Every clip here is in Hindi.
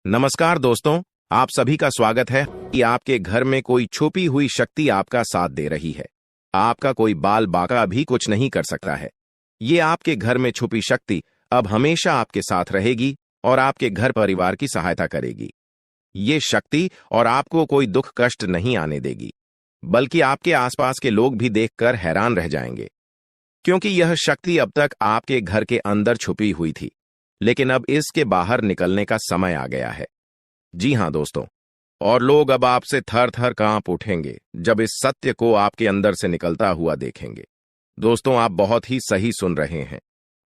नमस्कार दोस्तों, आप सभी का स्वागत है कि आपके घर में कोई छुपी हुई शक्ति आपका साथ दे रही है। आपका कोई बाल बाका भी कुछ नहीं कर सकता है। ये आपके घर में छुपी शक्ति अब हमेशा आपके साथ रहेगी और आपके घर परिवार की सहायता करेगी। ये शक्ति और आपको कोई दुख कष्ट नहीं आने देगी, बल्कि आपके आसपास के लोग भी देखकर हैरान रह जाएंगे, क्योंकि यह शक्ति अब तक आपके घर के अंदर छुपी हुई थी, लेकिन अब इसके बाहर निकलने का समय आ गया है। जी हां दोस्तों, और लोग अब आपसे थर थर कांप उठेंगे जब इस सत्य को आपके अंदर से निकलता हुआ देखेंगे। दोस्तों, आप बहुत ही सही सुन रहे हैं।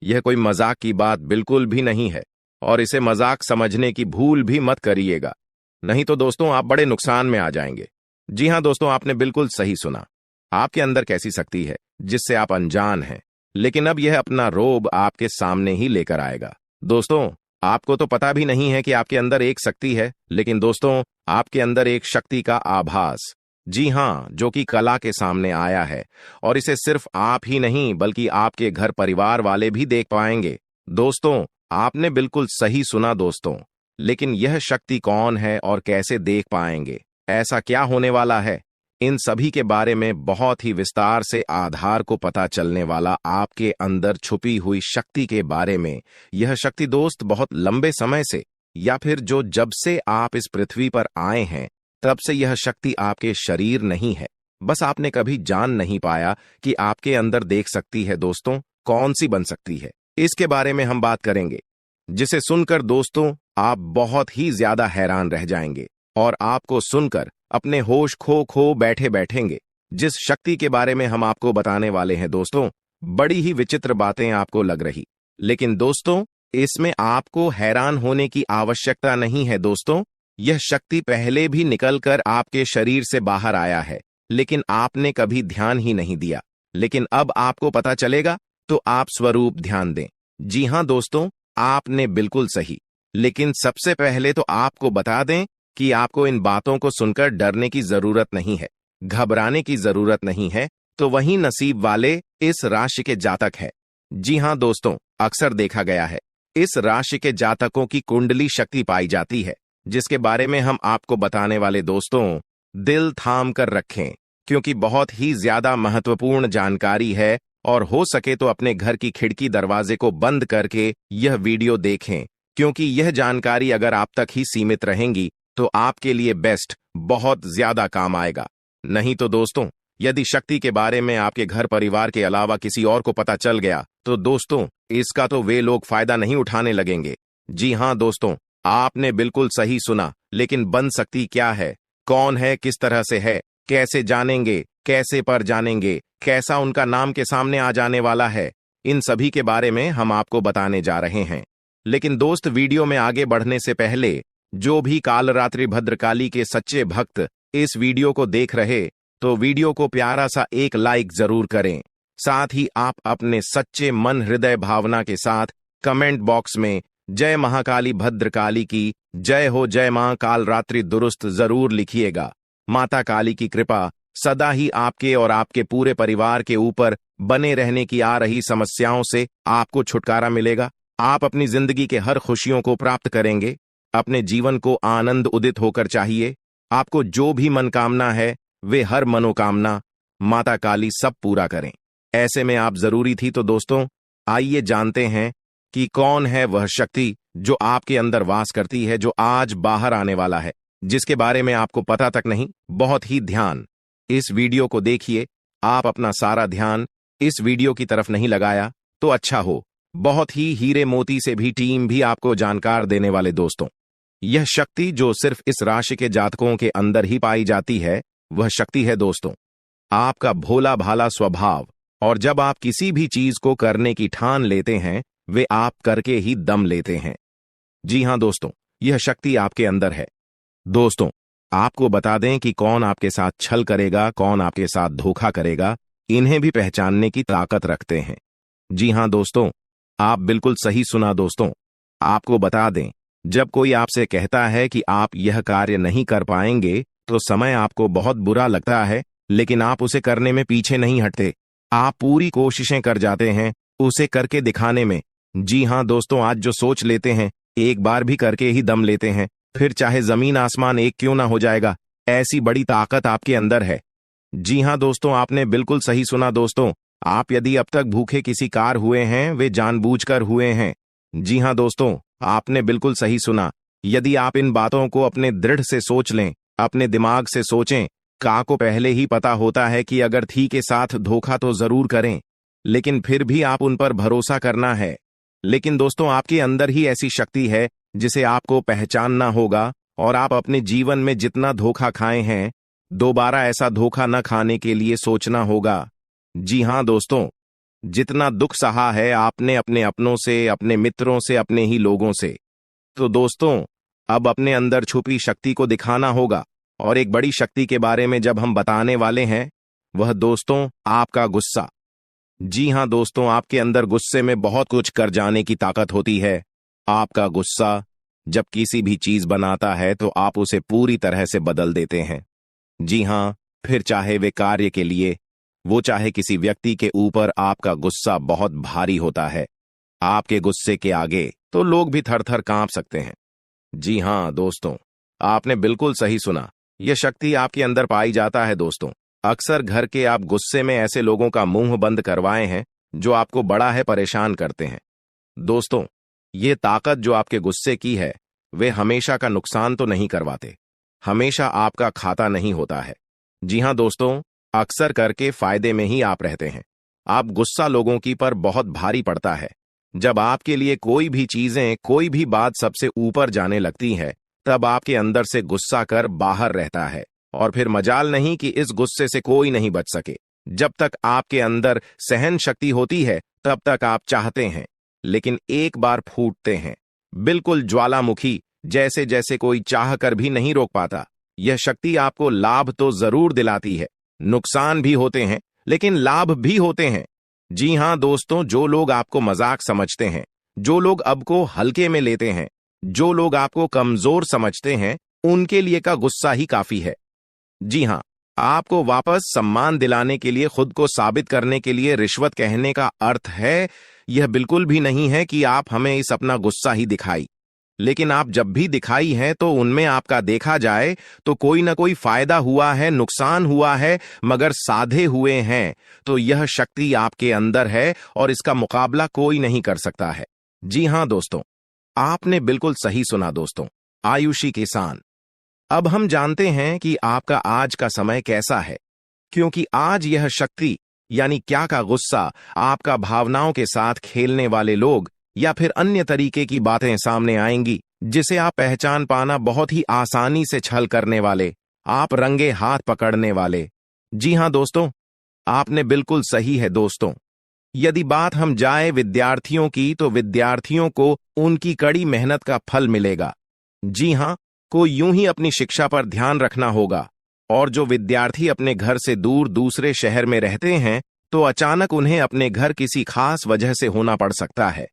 यह कोई मजाक की बात बिल्कुल भी नहीं है और इसे मजाक समझने की भूल भी मत करिएगा, नहीं तो दोस्तों आप बड़े नुकसान में आ जाएंगे। जी हां दोस्तों, आपने बिल्कुल सही सुना। आपके अंदर कैसी शक्ति है जिससे आप अनजान हैं, लेकिन अब यह अपना रोब आपके सामने ही लेकर आएगा। दोस्तों, आपको तो पता भी नहीं है कि आपके अंदर एक शक्ति है, लेकिन दोस्तों आपके अंदर एक शक्ति का आभास, जी हां, जो कि कला के सामने आया है और इसे सिर्फ आप ही नहीं बल्कि आपके घर परिवार वाले भी देख पाएंगे। दोस्तों, आपने बिल्कुल सही सुना दोस्तों, लेकिन यह शक्ति कौन है और कैसे देख पाएंगे? ऐसा क्या होने वाला है? इन सभी के बारे में बहुत ही विस्तार से आधार को पता चलने वाला आपके अंदर छुपी हुई शक्ति के बारे में। यह शक्ति दोस्त बहुत लंबे समय से, या फिर जो जब से आप इस पृथ्वी पर आए हैं तब से यह शक्ति आपके शरीर नहीं है, बस आपने कभी जान नहीं पाया कि आपके अंदर देख सकती है। दोस्तों, कौन सी बन सकती है, इसके बारे में हम बात करेंगे, जिसे सुनकर दोस्तों आप बहुत ही ज्यादा हैरान रह जाएंगे और आपको सुनकर अपने होश खो बैठे बैठेंगे। जिस शक्ति के बारे में हम आपको बताने वाले हैं दोस्तों, बड़ी ही विचित्र बातें आपको लग रही, लेकिन दोस्तों इसमें आपको हैरान होने की आवश्यकता नहीं है। दोस्तों, यह शक्ति पहले भी निकलकर आपके शरीर से बाहर आया है, लेकिन आपने कभी ध्यान ही नहीं दिया। लेकिन अब आपको पता चलेगा, तो आप स्वरूप ध्यान दें। जी हां दोस्तों, आपने बिल्कुल सही। लेकिन सबसे पहले तो आपको बता दें कि आपको इन बातों को सुनकर डरने की जरूरत नहीं है, घबराने की जरूरत नहीं है। तो वही नसीब वाले इस राशि के जातक है। जी हां दोस्तों, अक्सर देखा गया है इस राशि के जातकों की कुंडली शक्ति पाई जाती है, जिसके बारे में हम आपको बताने वाले दोस्तों दिल थाम कर रखें, क्योंकि बहुत ही ज्यादा महत्वपूर्ण जानकारी है। और हो सके तो अपने घर की खिड़की दरवाजे को बंद करके यह वीडियो देखें, क्योंकि यह जानकारी अगर आप तक ही सीमित रहेंगी तो आपके लिए बेस्ट बहुत ज्यादा काम आएगा। नहीं तो दोस्तों, यदि शक्ति के बारे में आपके घर परिवार के अलावा किसी और को पता चल गया तो दोस्तों इसका तो वे लोग फायदा नहीं उठाने लगेंगे। जी हां दोस्तों, आपने बिल्कुल सही सुना। लेकिन बन सकती क्या है, कौन है, किस तरह से है, कैसे जानेंगे, कैसे पर जानेंगे, कैसा उनका नाम के सामने आ जाने वाला है, इन सभी के बारे में हम आपको बताने जा रहे हैं। लेकिन दोस्त, वीडियो में आगे बढ़ने से पहले जो भी कालरात्रि भद्रकाली के सच्चे भक्त इस वीडियो को देख रहे, तो वीडियो को प्यारा सा एक लाइक जरूर करें। साथ ही आप अपने सच्चे मन हृदय भावना के साथ कमेंट बॉक्स में जय महाकाली भद्रकाली की जय हो, जय मां कालरात्रि दुरुस्त जरूर लिखिएगा। माता काली की कृपा सदा ही आपके और आपके पूरे परिवार के ऊपर बने रहने की आ रही समस्याओं से आपको छुटकारा मिलेगा। आप अपनी जिंदगी के हर खुशियों को प्राप्त करेंगे। अपने जीवन को आनंद उदित होकर चाहिए। आपको जो भी मनोकामना है, वे हर मनोकामना माता काली सब पूरा करें। ऐसे में आप जरूरी थी। तो दोस्तों आइए जानते हैं कि कौन है वह शक्ति जो आपके अंदर वास करती है, जो आज बाहर आने वाला है, जिसके बारे में आपको पता तक नहीं। बहुत ही ध्यान इस वीडियो को देखिए। आप अपना सारा ध्यान इस वीडियो की तरफ नहीं लगाया तो अच्छा हो। बहुत ही हीरे मोती से भी टीम भी आपको जानकार देने वाले दोस्तों, यह शक्ति जो सिर्फ इस राशि के जातकों के अंदर ही पाई जाती है, वह शक्ति है दोस्तों आपका भोला भाला स्वभाव। और जब आप किसी भी चीज को करने की ठान लेते हैं, वे आप करके ही दम लेते हैं। जी हां दोस्तों, यह शक्ति आपके अंदर है। दोस्तों, आपको बता दें कि कौन आपके साथ छल करेगा, कौन आपके साथ धोखा करेगा, इन्हें भी पहचानने की ताकत रखते हैं। जी हां दोस्तों, आप बिल्कुल सही सुना दोस्तों। आपको बता दें, जब कोई आपसे कहता है कि आप यह कार्य नहीं कर पाएंगे, तो समय आपको बहुत बुरा लगता है, लेकिन आप उसे करने में पीछे नहीं हटते। आप पूरी कोशिशें कर जाते हैं उसे करके दिखाने में। जी हां दोस्तों, आज जो सोच लेते हैं, एक बार भी करके ही दम लेते हैं। फिर चाहे जमीन आसमान एक क्यों ना हो जाएगा। ऐसी बड़ी ताकत आपके अंदर है। जी हाँ दोस्तों, आपने बिल्कुल सही सुना दोस्तों। आप यदि अब तक भूखे किसी कार हुए हैं, वे जानबूझकर हुए हैं। जी हाँ दोस्तों, आपने बिल्कुल सही सुना। यदि आप इन बातों को अपने दृढ़ से सोच लें, अपने दिमाग से सोचें, का को पहले ही पता होता है कि अगर थी के साथ धोखा तो जरूर करें, लेकिन फिर भी आप उन पर भरोसा करना है। लेकिन दोस्तों, आपके अंदर ही ऐसी शक्ति है जिसे आपको पहचानना होगा, और आप अपने जीवन में जितना धोखा खाए हैं, दोबारा ऐसा धोखा न खाने के लिए सोचना होगा। जी हाँ दोस्तों, जितना दुख सहा है आपने अपने अपनों से, अपने मित्रों से, अपने ही लोगों से, तो दोस्तों अब अपने अंदर छुपी शक्ति को दिखाना होगा। और एक बड़ी शक्ति के बारे में जब हम बताने वाले हैं, वह दोस्तों आपका गुस्सा। जी हाँ दोस्तों, आपके अंदर गुस्से में बहुत कुछ कर जाने की ताकत होती है। आपका गुस्सा जब किसी भी चीज बनाता है तो आप उसे पूरी तरह से बदल देते हैं। जी हाँ, फिर चाहे वे कार्य के लिए, वो चाहे किसी व्यक्ति के ऊपर, आपका गुस्सा बहुत भारी होता है। आपके गुस्से के आगे तो लोग भी थर थर कांप सकते हैं। जी हाँ दोस्तों, आपने बिल्कुल सही सुना। यह शक्ति आपके अंदर पाई जाता है दोस्तों। अक्सर घर के आप गुस्से में ऐसे लोगों का मुंह बंद करवाए हैं जो आपको बड़ा है परेशान करते हैं। दोस्तों, ये ताकत जो आपके गुस्से की है, वे हमेशा का नुकसान तो नहीं करवाते, हमेशा आपका खाता नहीं होता है। जी हाँ दोस्तों, अक्सर करके फायदे में ही आप रहते हैं। आप गुस्सा लोगों की पर बहुत भारी पड़ता है। जब आपके लिए कोई भी चीजें, कोई भी बात सबसे ऊपर जाने लगती है, तब आपके अंदर से गुस्सा कर बाहर रहता है, और फिर मजाल नहीं कि इस गुस्से से कोई नहीं बच सके। जब तक आपके अंदर सहन शक्ति होती है, तब तक आप चाहते हैं, लेकिन एक बार फूटते हैं, बिल्कुल ज्वालामुखी जैसे, जैसे कोई चाह कर भी नहीं रोक पाता। यह शक्ति आपको लाभ तो जरूर दिलाती है, नुकसान भी होते हैं, लेकिन लाभ भी होते हैं। जी हाँ दोस्तों, जो लोग आपको मजाक समझते हैं, जो लोग अब को हल्के में लेते हैं, जो लोग आपको कमजोर समझते हैं, उनके लिए का गुस्सा ही काफी है। जी हाँ, आपको वापस सम्मान दिलाने के लिए, खुद को साबित करने के लिए रिश्वत कहने का अर्थ है, यह बिल्कुल भी नहीं है कि आप हमें इस अपना गुस्सा ही दिखाई। लेकिन आप जब भी दिखाई है तो उनमें आपका देखा जाए तो कोई ना कोई फायदा हुआ है, नुकसान हुआ है, मगर साधे हुए हैं तो यह शक्ति आपके अंदर है और इसका मुकाबला कोई नहीं कर सकता है। जी हाँ दोस्तों, आपने बिल्कुल सही सुना दोस्तों। आयुषी किसान, अब हम जानते हैं कि आपका आज का समय कैसा है, क्योंकि आज यह शक्ति यानी क्या का गुस्सा, आपका भावनाओं के साथ खेलने वाले लोग या फिर अन्य तरीके की बातें सामने आएंगी, जिसे आप पहचान पाना बहुत ही आसानी से छल करने वाले, आप रंगे हाथ पकड़ने वाले। जी हाँ दोस्तों, आपने बिल्कुल सही है दोस्तों। यदि बात हम जाए विद्यार्थियों की, तो विद्यार्थियों को उनकी कड़ी मेहनत का फल मिलेगा। जी हाँ, को यूं ही अपनी शिक्षा पर ध्यान रखना होगा। और जो विद्यार्थी अपने घर से दूर दूसरे शहर में रहते हैं, तो अचानक उन्हें अपने घर किसी खास वजह से होना पड़ सकता है।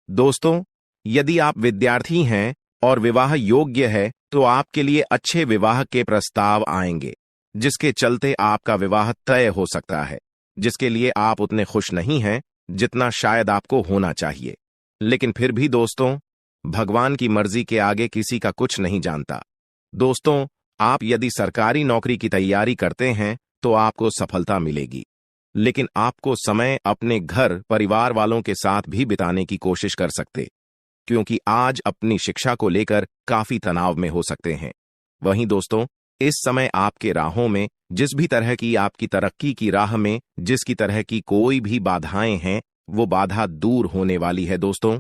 दोस्तों, यदि आप विद्यार्थी हैं और विवाह योग्य है, तो आपके लिए अच्छे विवाह के प्रस्ताव आएंगे, जिसके चलते आपका विवाह तय हो सकता है, जिसके लिए आप उतने खुश नहीं हैं जितना शायद आपको होना चाहिए। लेकिन फिर भी दोस्तों, भगवान की मर्जी के आगे किसी का कुछ नहीं जानता। दोस्तों, आप यदि सरकारी नौकरी की तैयारी करते हैं तो आपको सफलता मिलेगी, लेकिन आपको समय अपने घर परिवार वालों के साथ भी बिताने की कोशिश कर सकते, क्योंकि आज अपनी शिक्षा को लेकर काफी तनाव में हो सकते हैं। वहीं दोस्तों, इस समय आपके राहों में, जिस भी तरह की आपकी तरक्की की राह में जिसकी तरह की कोई भी बाधाएं हैं, वो बाधा दूर होने वाली है दोस्तों।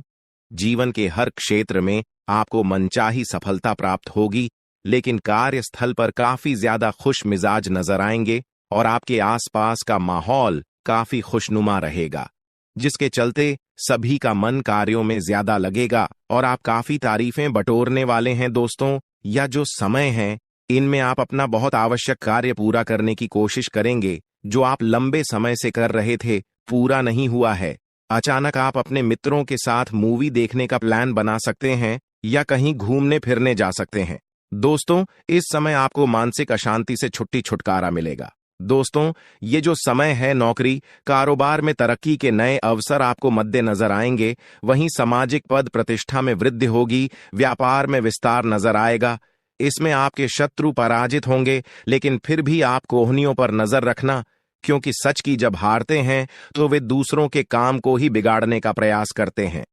जीवन के हर क्षेत्र में आपको मनचाही सफलता प्राप्त होगी, लेकिन कार्यस्थल पर काफी ज्यादा खुश मिजाज नजर आएंगे और आपके आसपास का माहौल काफी खुशनुमा रहेगा, जिसके चलते सभी का मन कार्यों में ज्यादा लगेगा और आप काफी तारीफें बटोरने वाले हैं दोस्तों। या जो समय है, इनमें आप अपना बहुत आवश्यक कार्य पूरा करने की कोशिश करेंगे, जो आप लंबे समय से कर रहे थे, पूरा नहीं हुआ है। अचानक आप अपने मित्रों के साथ मूवी देखने का प्लान बना सकते हैं या कहीं घूमने फिरने जा सकते हैं। दोस्तों, इस समय आपको मानसिक अशांति से छुट्टी छुटकारा मिलेगा। दोस्तों, ये जो समय है, नौकरी कारोबार में तरक्की के नए अवसर आपको मद्देनजर आएंगे। वहीं सामाजिक पद प्रतिष्ठा में वृद्धि होगी, व्यापार में विस्तार नजर आएगा। इसमें आपके शत्रु पराजित होंगे, लेकिन फिर भी आप कोहनियों पर नजर रखना, क्योंकि सच की जब हारते हैं तो वे दूसरों के काम को ही बिगाड़ने का प्रयास करते हैं।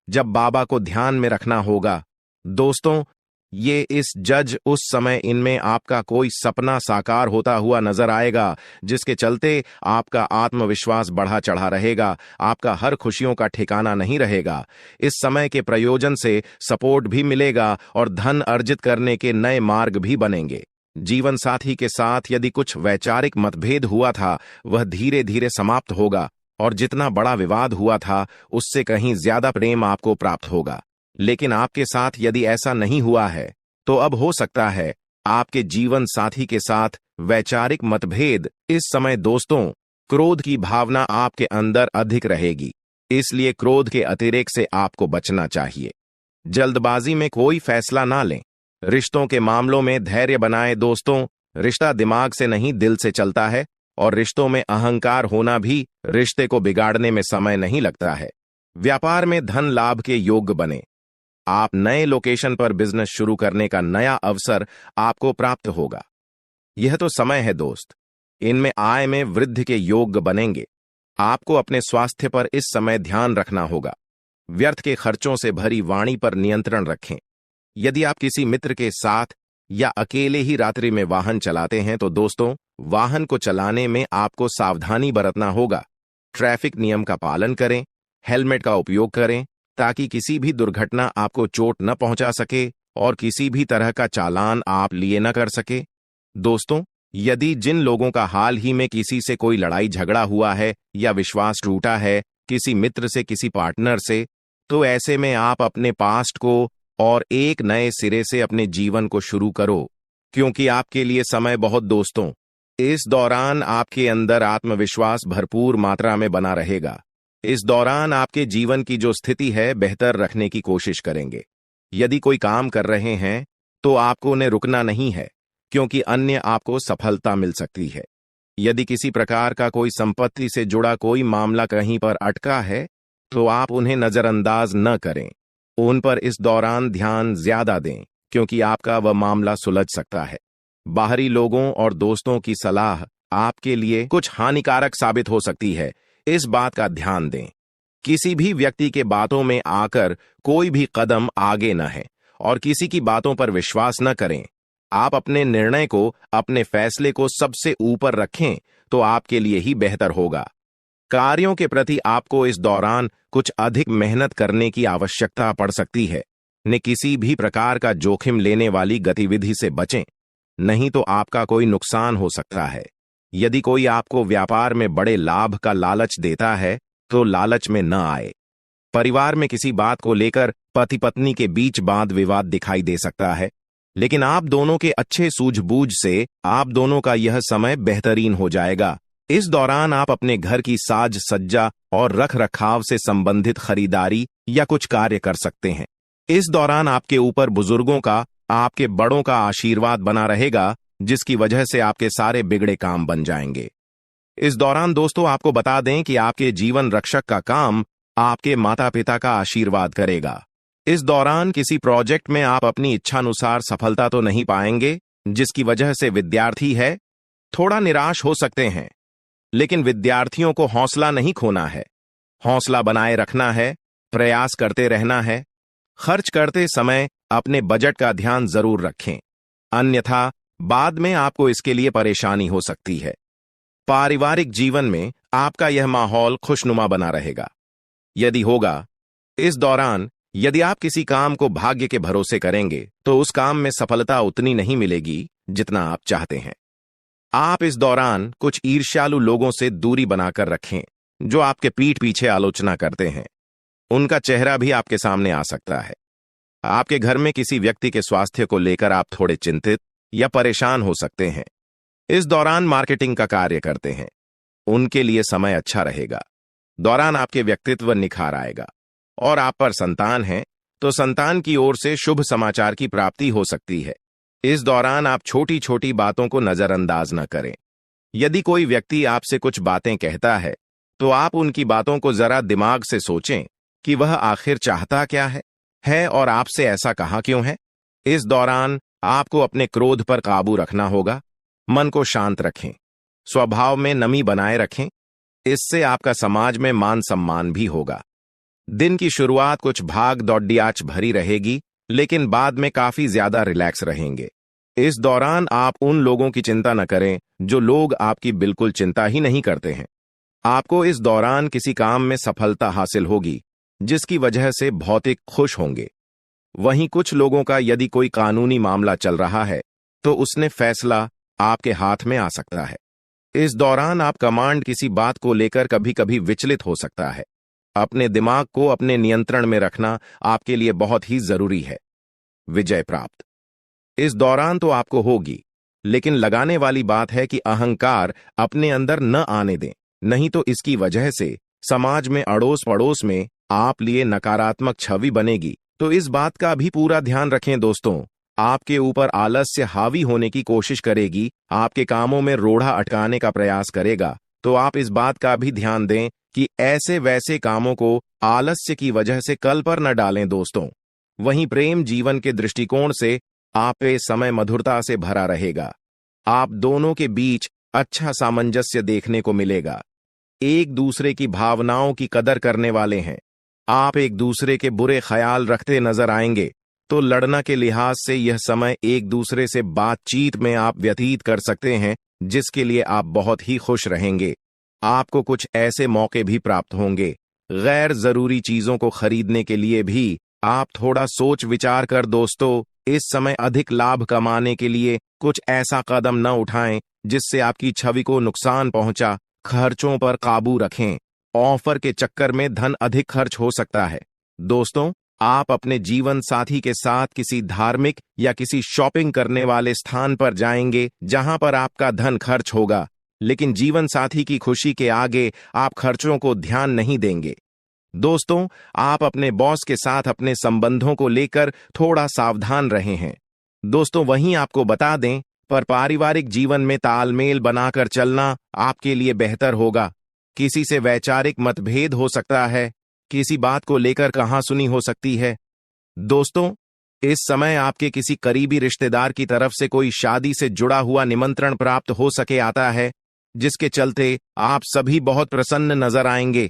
जब बाबा को ध्यान में रखना होगा। दोस्तों, ये इस जज उस समय इनमें आपका कोई सपना साकार होता हुआ नजर आएगा, जिसके चलते आपका आत्मविश्वास बढ़ा चढ़ा रहेगा, आपका हर खुशियों का ठिकाना नहीं रहेगा। इस समय के प्रयोजन से सपोर्ट भी मिलेगा और धन अर्जित करने के नए मार्ग भी बनेंगे। जीवन साथी के साथ यदि कुछ वैचारिक मतभेद हुआ था, वह धीरे धीरे समाप्त होगा और जितना बड़ा विवाद हुआ था उससे कहीं ज्यादा प्रेम आपको प्राप्त होगा। लेकिन आपके साथ यदि ऐसा नहीं हुआ है तो अब हो सकता है आपके जीवन साथी के साथ वैचारिक मतभेद। इस समय दोस्तों, क्रोध की भावना आपके अंदर अधिक रहेगी, इसलिए क्रोध के अतिरेक से आपको बचना चाहिए। जल्दबाजी में कोई फैसला ना लें। रिश्तों के मामलों में धैर्य बनाएं। दोस्तों, रिश्ता दिमाग से नहीं दिल से चलता है और रिश्तों में अहंकार होना भी रिश्ते को बिगाड़ने में समय नहीं लगता है। व्यापार में धन लाभ के योग्य बने। आप नए लोकेशन पर बिजनेस शुरू करने का नया अवसर आपको प्राप्त होगा। यह तो समय है दोस्त, इनमें आय में वृद्धि के योग्य बनेंगे। आपको अपने स्वास्थ्य पर इस समय ध्यान रखना होगा। व्यर्थ के खर्चों से भरी वाणी पर नियंत्रण रखें। यदि आप किसी मित्र के साथ या अकेले ही रात्रि में वाहन चलाते हैं तो दोस्तों, वाहन को चलाने में आपको सावधानी बरतना होगा। ट्रैफिक नियम का पालन करें, हेलमेट का उपयोग करें ताकि किसी भी दुर्घटना आपको चोट न पहुंचा सके और किसी भी तरह का चालान आप लिए न कर सके। दोस्तों, यदि जिन लोगों का हाल ही में किसी से कोई लड़ाई झगड़ा हुआ है या विश्वास टूटा है, किसी मित्र से, किसी पार्टनर से, तो ऐसे में आप अपने पास्ट को और एक नए सिरे से अपने जीवन को शुरू करो, क्योंकि आपके लिए समय बहुत दोस्तों, इस दौरान आपके अंदर आत्मविश्वास भरपूर मात्रा में बना रहेगा। इस दौरान आपके जीवन की जो स्थिति है बेहतर रखने की कोशिश करेंगे। यदि कोई काम कर रहे हैं तो आपको उन्हें रुकना नहीं है, क्योंकि अन्य आपको सफलता मिल सकती है। यदि किसी प्रकार का कोई संपत्ति से जुड़ा कोई मामला कहीं पर अटका है तो आप उन्हें नजरअंदाज न करें। उन पर इस दौरान ध्यान ज्यादा दें, क्योंकि आपका वह मामला सुलझ सकता है। बाहरी लोगों और दोस्तों की सलाह आपके लिए कुछ हानिकारक साबित हो सकती है, इस बात का ध्यान दें। किसी भी व्यक्ति के बातों में आकर कोई भी कदम आगे न है और किसी की बातों पर विश्वास न करें। आप अपने निर्णय को, अपने फैसले को सबसे ऊपर रखें तो आपके लिए ही बेहतर होगा। कार्यों के प्रति आपको इस दौरान कुछ अधिक मेहनत करने की आवश्यकता पड़ सकती है। न किसी भी प्रकार का जोखिम लेने वाली गतिविधि से बचें, नहीं तो आपका कोई नुकसान हो सकता है। यदि कोई आपको व्यापार में बड़े लाभ का लालच देता है तो लालच में न आए। परिवार में किसी बात को लेकर पति पत्नी के बीच वाद विवाद दिखाई दे सकता है, लेकिन आप दोनों के अच्छे सूझबूझ से आप दोनों का यह समय बेहतरीन हो जाएगा। इस दौरान आप अपने घर की साज सज्जा और रख रखाव से संबंधित खरीदारी या कुछ कार्य कर सकते हैं। इस दौरान आपके ऊपर बुजुर्गों का, आपके बड़ों का आशीर्वाद बना रहेगा, जिसकी वजह से आपके सारे बिगड़े काम बन जाएंगे। इस दौरान दोस्तों, आपको बता दें कि आपके जीवन रक्षक का काम आपके माता पिता का आशीर्वाद करेगा। इस दौरान किसी प्रोजेक्ट में आप अपनी इच्छानुसार सफलता तो नहीं पाएंगे, जिसकी वजह से विद्यार्थी है थोड़ा निराश हो सकते हैं। लेकिन विद्यार्थियों को हौसला नहीं खोना है, हौसला बनाए रखना है, प्रयास करते रहना है। खर्च करते समय अपने बजट का ध्यान जरूर रखें, अन्यथा बाद में आपको इसके लिए परेशानी हो सकती है। पारिवारिक जीवन में आपका यह माहौल खुशनुमा बना रहेगा। यदि होगा, इस दौरान यदि आप किसी काम को भाग्य के भरोसे करेंगे तो उस काम में सफलता उतनी नहीं मिलेगी जितना आप चाहते हैं। आप इस दौरान कुछ ईर्ष्यालु लोगों से दूरी बनाकर रखें, जो आपके पीठ पीछे आलोचना करते हैं। उनका चेहरा भी आपके सामने आ सकता है। आपके घर में किसी व्यक्ति के स्वास्थ्य को लेकर आप थोड़े चिंतित या परेशान हो सकते हैं। इस दौरान मार्केटिंग का कार्य करते हैं, उनके लिए समय अच्छा रहेगा। दौरान आपके व्यक्तित्व निखार आएगा। और आप पर संतान है तो संतान की ओर से शुभ समाचार की प्राप्ति हो सकती है। इस दौरान आप छोटी छोटी बातों को नजरअंदाज न करें। यदि कोई व्यक्ति आपसे कुछ बातें कहता है तो आप उनकी बातों को जरा दिमाग से सोचें कि वह आखिर चाहता क्या है और आपसे ऐसा कहा क्यों है। इस दौरान आपको अपने क्रोध पर काबू रखना होगा। मन को शांत रखें, स्वभाव में नमी बनाए रखें। इससे आपका समाज में मान सम्मान भी होगा। दिन की शुरुआत कुछ भाग दौड़ियाच भरी रहेगी, लेकिन बाद में काफी ज्यादा रिलैक्स रहेंगे। इस दौरान आप उन लोगों की चिंता न करें जो लोग आपकी बिल्कुल चिंता ही नहीं करते हैं। आपको इस दौरान किसी काम में सफलता हासिल होगी, जिसकी वजह से भौतिक खुश होंगे। वहीं कुछ लोगों का यदि कोई कानूनी मामला चल रहा है तो उसने फैसला आपके हाथ में आ सकता है। इस दौरान आप कमांड किसी बात को लेकर कभी कभी विचलित हो सकता है। अपने दिमाग को अपने नियंत्रण में रखना आपके लिए बहुत ही जरूरी है। विजय प्राप्त इस दौरान तो आपको होगी, लेकिन लगाने वाली बात है कि अहंकार अपने अंदर न आने दें, नहीं तो इसकी वजह से समाज में अड़ोस पड़ोस में आप लिए नकारात्मक छवि बनेगी। तो इस बात का भी पूरा ध्यान रखें दोस्तों। आपके ऊपर आलस्य हावी होने की कोशिश करेगी, आपके कामों में रोड़ा अटकाने का प्रयास करेगा। तो आप इस बात का भी ध्यान दें कि ऐसे वैसे कामों को आलस्य की वजह से कल पर न डालें दोस्तों। वहीं प्रेम जीवन के दृष्टिकोण से आप पे समय मधुरता से भरा रहेगा। आप दोनों के बीच अच्छा सामंजस्य देखने को मिलेगा। एक दूसरे की भावनाओं की कदर करने वाले हैं। आप एक दूसरे के बुरे ख्याल रखते नजर आएंगे, तो लड़ना के लिहाज से यह समय एक दूसरे से बातचीत में आप व्यतीत कर सकते हैं, जिसके लिए आप बहुत ही खुश रहेंगे। आपको कुछ ऐसे मौके भी प्राप्त होंगे। गैर जरूरी चीजों को खरीदने के लिए भी आप थोड़ा सोच विचार कर दोस्तों इस समय अधिक लाभ कमाने के लिए कुछ ऐसा कदम न उठाएं जिससे आपकी छवि को नुकसान पहुंचा। खर्चों पर काबू रखें। ऑफर के चक्कर में धन अधिक खर्च हो सकता है। दोस्तों, आप अपने जीवन साथी के साथ किसी धार्मिक या किसी शॉपिंग करने वाले स्थान पर जाएंगे जहां पर आपका धन खर्च होगा, लेकिन जीवन साथी की खुशी के आगे आप खर्चों को ध्यान नहीं देंगे। दोस्तों, आप अपने बॉस के साथ अपने संबंधों को लेकर थोड़ा सावधान रहे हैं। दोस्तों, वहीं आपको बता दें, पर पारिवारिक जीवन में तालमेल बनाकर चलना आपके लिए बेहतर होगा। किसी से वैचारिक मतभेद हो सकता है, किसी बात को लेकर कहासुनी हो सकती है। दोस्तों, इस समय आपके किसी करीबी रिश्तेदार की तरफ से कोई शादी से जुड़ा हुआ निमंत्रण प्राप्त हो सके आता है, जिसके चलते आप सभी बहुत प्रसन्न नजर आएंगे।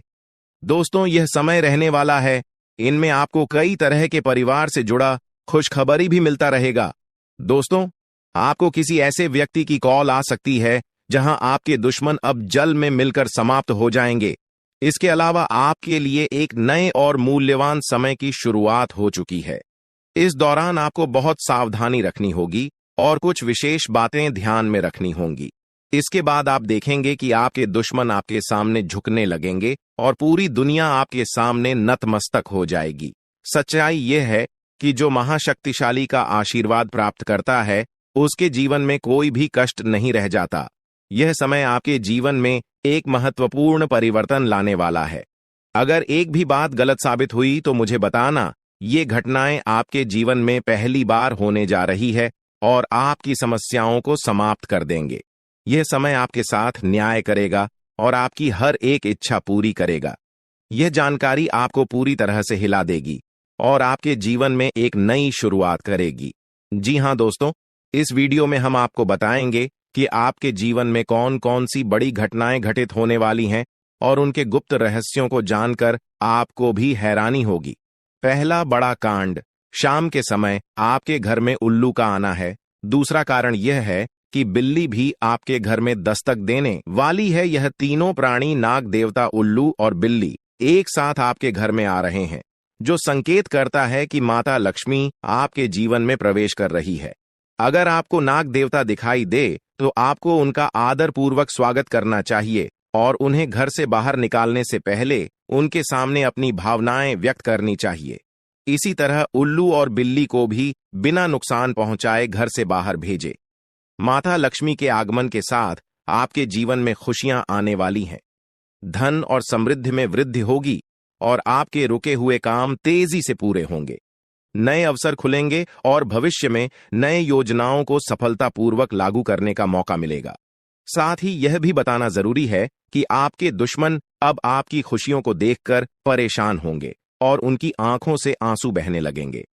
दोस्तों, यह समय रहने वाला है। इनमें आपको कई तरह के परिवार से जुड़ा खुशखबरी भी मिलता रहेगा। दोस्तों, आपको किसी ऐसे व्यक्ति की कॉल आ सकती है जहां आपके दुश्मन अब जल में मिलकर समाप्त हो जाएंगे। इसके अलावा आपके लिए एक नए और मूल्यवान समय की शुरुआत हो चुकी है। इस दौरान आपको बहुत सावधानी रखनी होगी और कुछ विशेष बातें ध्यान में रखनी होंगी। इसके बाद आप देखेंगे कि आपके दुश्मन आपके सामने झुकने लगेंगे और पूरी दुनिया आपके सामने नतमस्तक हो जाएगी। सच्चाई यह है कि जो महाशक्तिशाली का आशीर्वाद प्राप्त करता है, उसके जीवन में कोई भी कष्ट नहीं रह जाता। यह समय आपके जीवन में एक महत्वपूर्ण परिवर्तन लाने वाला है। अगर एक भी बात गलत साबित हुई तो मुझे बताना। ये घटनाएं आपके जीवन में पहली बार होने जा रही है और आपकी समस्याओं को समाप्त कर देंगे। यह समय आपके साथ न्याय करेगा और आपकी हर एक इच्छा पूरी करेगा। यह जानकारी आपको पूरी तरह से हिला देगी और आपके जीवन में एक नई शुरुआत करेगी। जी हां दोस्तों, इस वीडियो में हम आपको बताएंगे कि आपके जीवन में कौन कौन सी बड़ी घटनाएं घटित होने वाली हैं और उनके गुप्त रहस्यों को जानकर आपको भी हैरानी होगी। पहला बड़ा कांड, शाम के समय आपके घर में उल्लू का आना है। दूसरा कारण यह है कि बिल्ली भी आपके घर में दस्तक देने वाली है। यह तीनों प्राणी, नाग देवता, उल्लू और बिल्ली, एक साथ आपके घर में आ रहे हैं, जो संकेत करता है कि माता लक्ष्मी आपके जीवन में प्रवेश कर रही है। अगर आपको नाग देवता दिखाई दे तो आपको उनका आदर पूर्वक स्वागत करना चाहिए और उन्हें घर से बाहर निकालने से पहले उनके सामने अपनी भावनाएं व्यक्त करनी चाहिए। इसी तरह उल्लू और बिल्ली को भी बिना नुकसान पहुंचाए घर से बाहर भेजे। माता लक्ष्मी के आगमन के साथ आपके जीवन में खुशियां आने वाली हैं। धन और समृद्धि में वृद्धि होगी और आपके रुके हुए काम तेजी से पूरे होंगे। नए अवसर खुलेंगे और भविष्य में नए योजनाओं को सफलतापूर्वक लागू करने का मौका मिलेगा। साथ ही यह भी बताना जरूरी है कि आपके दुश्मन अब आपकी खुशियों को देखकर परेशान होंगे और उनकी आंखों से आंसू बहने लगेंगे।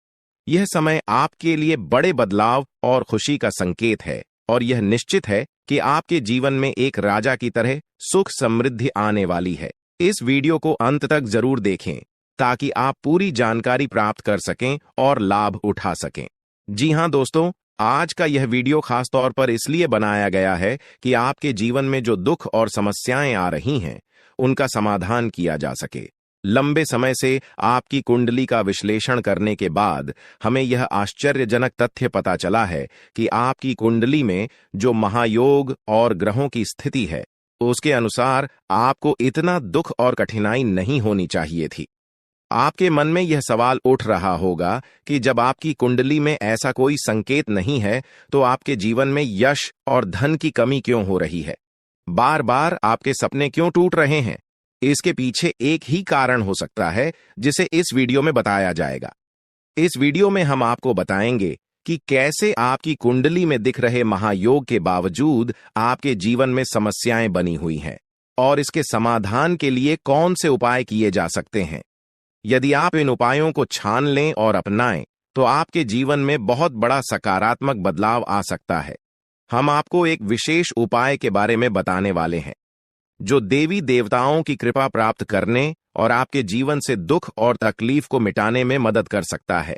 यह समय आपके लिए बड़े बदलाव और खुशी का संकेत है और यह निश्चित है कि आपके जीवन में एक राजा की तरह सुख समृद्धि आने वाली है। इस वीडियो को अंत तक जरूर देखें ताकि आप पूरी जानकारी प्राप्त कर सकें और लाभ उठा सकें। जी हां दोस्तों, आज का यह वीडियो खास तौर पर इसलिए बनाया गया है कि आपके जीवन में जो दुख और समस्याएं आ रही हैं, उनका समाधान किया जा सके। लंबे समय से आपकी कुंडली का विश्लेषण करने के बाद हमें यह आश्चर्यजनक तथ्य पता चला है कि आपकी कुंडली में जो महायोग और ग्रहों की स्थिति है, उसके अनुसार आपको इतना दुख और कठिनाई नहीं होनी चाहिए थी। आपके मन में यह सवाल उठ रहा होगा कि जब आपकी कुंडली में ऐसा कोई संकेत नहीं है, तो आपके जीवन में यश और धन की कमी क्यों हो रही है? बार बार आपके सपने क्यों टूट रहे हैं? इसके पीछे एक ही कारण हो सकता है, जिसे इस वीडियो में बताया जाएगा। इस वीडियो में हम आपको बताएंगे कि कैसे आपकी कुंडली में दिख रहे महायोग के बावजूद आपके जीवन में समस्याएं बनी हुई हैं और इसके समाधान के लिए कौन से उपाय किए जा सकते हैं। यदि आप इन उपायों को छान लें और अपनाएं, तो आपके जीवन में बहुत बड़ा सकारात्मक बदलाव आ सकता है। हम आपको एक विशेष उपाय के बारे में बताने वाले हैं, जो देवी देवताओं की कृपा प्राप्त करने और आपके जीवन से दुख और तकलीफ को मिटाने में मदद कर सकता है।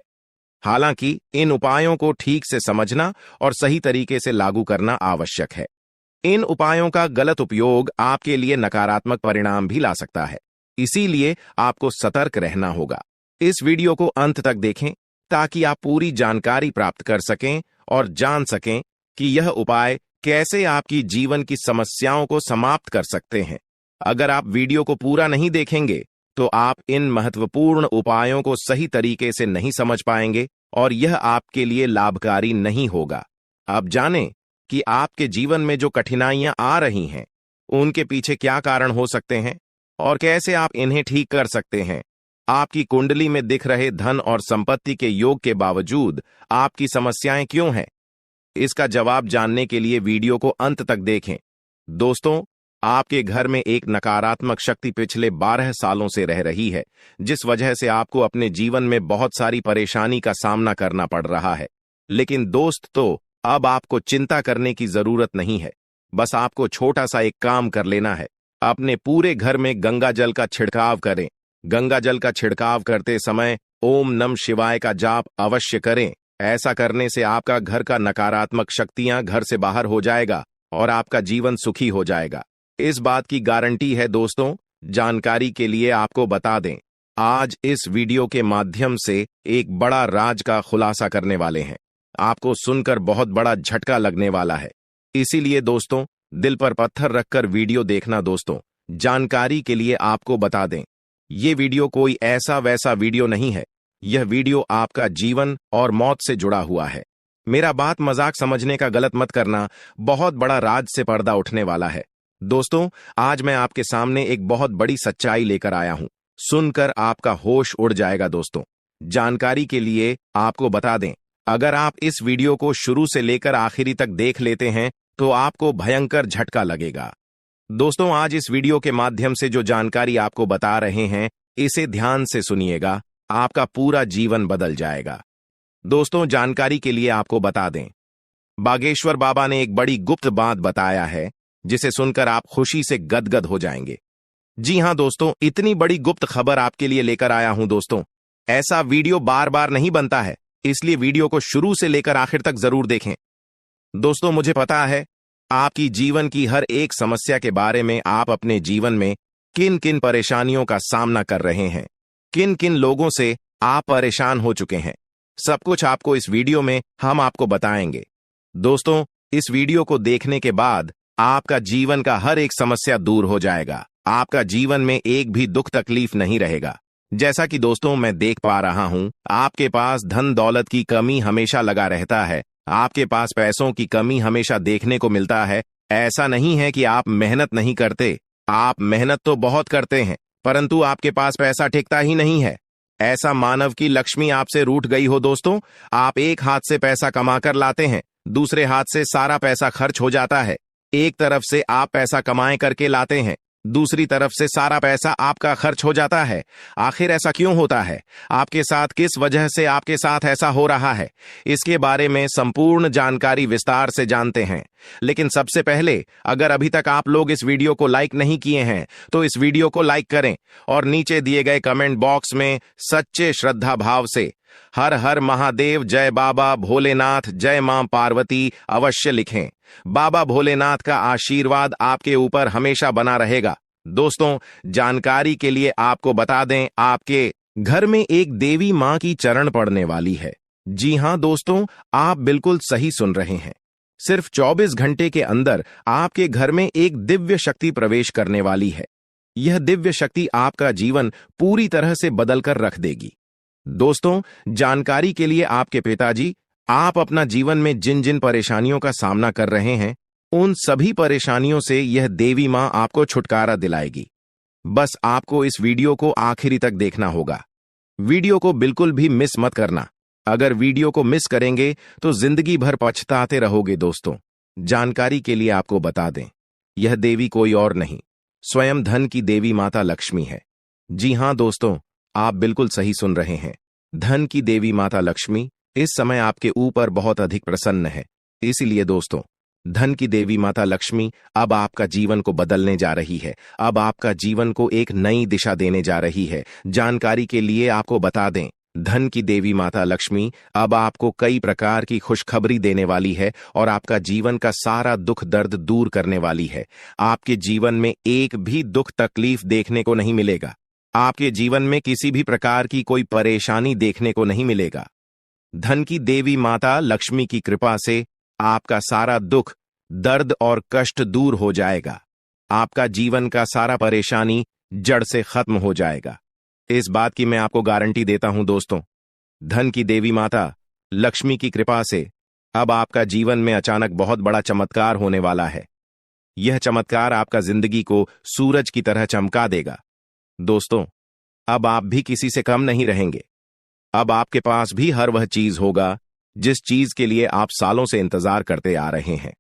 हालांकि इन उपायों को ठीक से समझना और सही तरीके से लागू करना आवश्यक है। इन उपायों का गलत उपयोग आपके लिए नकारात्मक परिणाम भी ला सकता है, इसीलिए आपको सतर्क रहना होगा। इस वीडियो को अंत तक देखें ताकि आप पूरी जानकारी प्राप्त कर सकें और जान सकें कि यह उपाय कैसे आपकी जीवन की समस्याओं को समाप्त कर सकते हैं। अगर आप वीडियो को पूरा नहीं देखेंगे, तो आप इन महत्वपूर्ण उपायों को सही तरीके से नहीं समझ पाएंगे और यह आपके लिए लाभकारी नहीं होगा। अब जानें कि आपके जीवन में जो कठिनाइयां आ रही हैं, उनके पीछे क्या कारण हो सकते हैं और कैसे आप इन्हें ठीक कर सकते हैं। आपकी कुंडली में दिख रहे धन और संपत्ति के योग के बावजूद आपकी समस्याएं क्यों हैं? इसका जवाब जानने के लिए वीडियो को अंत तक देखें। दोस्तों, आपके घर में एक नकारात्मक शक्ति पिछले 12 सालों से रह रही है, जिस वजह से आपको अपने जीवन में बहुत सारी परेशानी का सामना करना पड़ रहा है। लेकिन दोस्त, अब आपको चिंता करने की जरूरत नहीं है। बस आपको छोटा सा एक काम कर लेना है। अपने पूरे घर में गंगा जल का छिड़काव करें। गंगा जल का छिड़काव करते समय ओम नमः शिवाय का जाप अवश्य करें। ऐसा करने से आपका घर का नकारात्मक शक्तियां घर से बाहर हो जाएगा और आपका जीवन सुखी हो जाएगा। इस बात की गारंटी है दोस्तों। जानकारी के लिए आपको बता दें, आज इस वीडियो के माध्यम से एक बड़ा राज का खुलासा करने वाले हैं। आपको सुनकर बहुत बड़ा झटका लगने वाला है, इसीलिए दोस्तों दिल पर पत्थर रखकर वीडियो देखना। दोस्तों, जानकारी के लिए आपको बता दें, ये वीडियो कोई ऐसा वैसा वीडियो नहीं है। यह वीडियो आपका जीवन और मौत से जुड़ा हुआ है। मेरा बात मजाक समझने का गलत मत करना। बहुत बड़ा राज से पर्दा उठने वाला है। दोस्तों, आज मैं आपके सामने एक बहुत बड़ी सच्चाई लेकर आया हूं। सुनकर आपका होश उड़ जाएगा। दोस्तों, जानकारी के लिए आपको बता दें, अगर आप इस वीडियो को शुरू से लेकर आखिरी तक देख लेते हैं, तो आपको भयंकर झटका लगेगा। दोस्तों, आज इस वीडियो के माध्यम से जो जानकारी आपको बता रहे हैं, इसे ध्यान से सुनिएगा। आपका पूरा जीवन बदल जाएगा। दोस्तों, जानकारी के लिए आपको बता दें, बागेश्वर बाबा ने एक बड़ी गुप्त बात बताया है, जिसे सुनकर आप खुशी से गदगद हो जाएंगे। जी हां दोस्तों, इतनी बड़ी गुप्त खबर आपके लिए लेकर आया हूं। दोस्तों, ऐसा वीडियो बार बार नहीं बनता है, इसलिए वीडियो को शुरू से लेकर आखिर तक जरूर देखें। दोस्तों, मुझे पता है आपकी जीवन की हर एक समस्या के बारे में, आप अपने जीवन में किन किन परेशानियों का सामना कर रहे हैं, किन किन लोगों से आप परेशान हो चुके हैं। सब कुछ आपको इस वीडियो में हम आपको बताएंगे। दोस्तों, इस वीडियो को देखने के बाद आपका जीवन का हर एक समस्या दूर हो जाएगा। आपका जीवन में एक भी दुख तकलीफ नहीं रहेगा। जैसा कि दोस्तों मैं देख पा रहा हूं, आपके पास धन दौलत की कमी हमेशा लगा रहता है। आपके पास पैसों की कमी हमेशा देखने को मिलता है। ऐसा नहीं है कि आप मेहनत नहीं करते, आप मेहनत तो बहुत करते हैं, परंतु आपके पास पैसा टिकता ही नहीं है। ऐसा मानव की लक्ष्मी आपसे रूठ गई हो। दोस्तों, आप एक हाथ से पैसा कमाकर लाते हैं, दूसरे हाथ से सारा पैसा खर्च हो जाता है। एक तरफ से आप पैसा कमाए करके लाते हैं, दूसरी तरफ से सारा पैसा आपका खर्च हो जाता है। आखिर ऐसा क्यों होता है? आपके साथ किस वजह से आपके साथ ऐसा हो रहा है? इसके बारे में संपूर्ण जानकारी विस्तार से जानते हैं। लेकिन सबसे पहले, अगर अभी तक आप लोग इस वीडियो को लाइक नहीं किए हैं तो इस वीडियो को लाइक करें और नीचे दिए गए कमेंट बॉक्स में सच्चे श्रद्धा भाव से हर हर महादेव, जय बाबा भोलेनाथ, जय मां पार्वती अवश्य लिखें। बाबा भोलेनाथ का आशीर्वाद आपके ऊपर हमेशा बना रहेगा। दोस्तों, जानकारी के लिए आपको बता दें, आपके घर में एक देवी मां की चरण पड़ने वाली है। जी हां दोस्तों, आप बिल्कुल सही सुन रहे हैं। सिर्फ 24 घंटे के अंदर आपके घर में एक दिव्य शक्ति प्रवेश करने वाली है। यह दिव्य शक्ति आपका जीवन पूरी तरह से बदलकर रख देगी। दोस्तों, जानकारी के लिए आपके पिताजी, आप अपना जीवन में जिन जिन परेशानियों का सामना कर रहे हैं, उन सभी परेशानियों से यह देवी मां आपको छुटकारा दिलाएगी। बस आपको इस वीडियो को आखिरी तक देखना होगा। वीडियो को बिल्कुल भी मिस मत करना। अगर वीडियो को मिस करेंगे तो जिंदगी भर पछताते रहोगे। दोस्तों, जानकारी के लिए आपको बता दें, यह देवी कोई और नहीं, स्वयं धन की देवी माता लक्ष्मी है। जी हां दोस्तों, आप बिल्कुल सही सुन रहे हैं। धन की देवी माता लक्ष्मी इस समय आपके ऊपर बहुत अधिक प्रसन्न है। इसीलिए दोस्तों, धन की देवी माता लक्ष्मी अब आपका जीवन को बदलने जा रही है। अब आपका जीवन को एक नई दिशा देने जा रही है। जानकारी के लिए आपको बता दें, धन की देवी माता लक्ष्मी अब आपको कई प्रकार की खुशखबरी देने वाली है और आपका जीवन का सारा दुख दर्द दूर करने वाली है। आपके जीवन में एक भी दुख तकलीफ देखने को नहीं मिलेगा। आपके जीवन में किसी भी प्रकार की कोई परेशानी देखने को नहीं मिलेगा। धन की देवी माता लक्ष्मी की कृपा से आपका सारा दुख, दर्द और कष्ट दूर हो जाएगा। आपका जीवन का सारा परेशानी जड़ से खत्म हो जाएगा। इस बात की मैं आपको गारंटी देता हूं दोस्तों। धन की देवी माता लक्ष्मी की कृपा से अब आपका जीवन में अचानक बहुत बड़ा चमत्कार होने वाला है। यह चमत्कार आपका जिंदगी को सूरज की तरह चमका देगा। दोस्तों, अब आप भी किसी से कम नहीं रहेंगे। अब आपके पास भी हर वह चीज होगा जिस चीज के लिए आप सालों से इंतजार करते आ रहे हैं।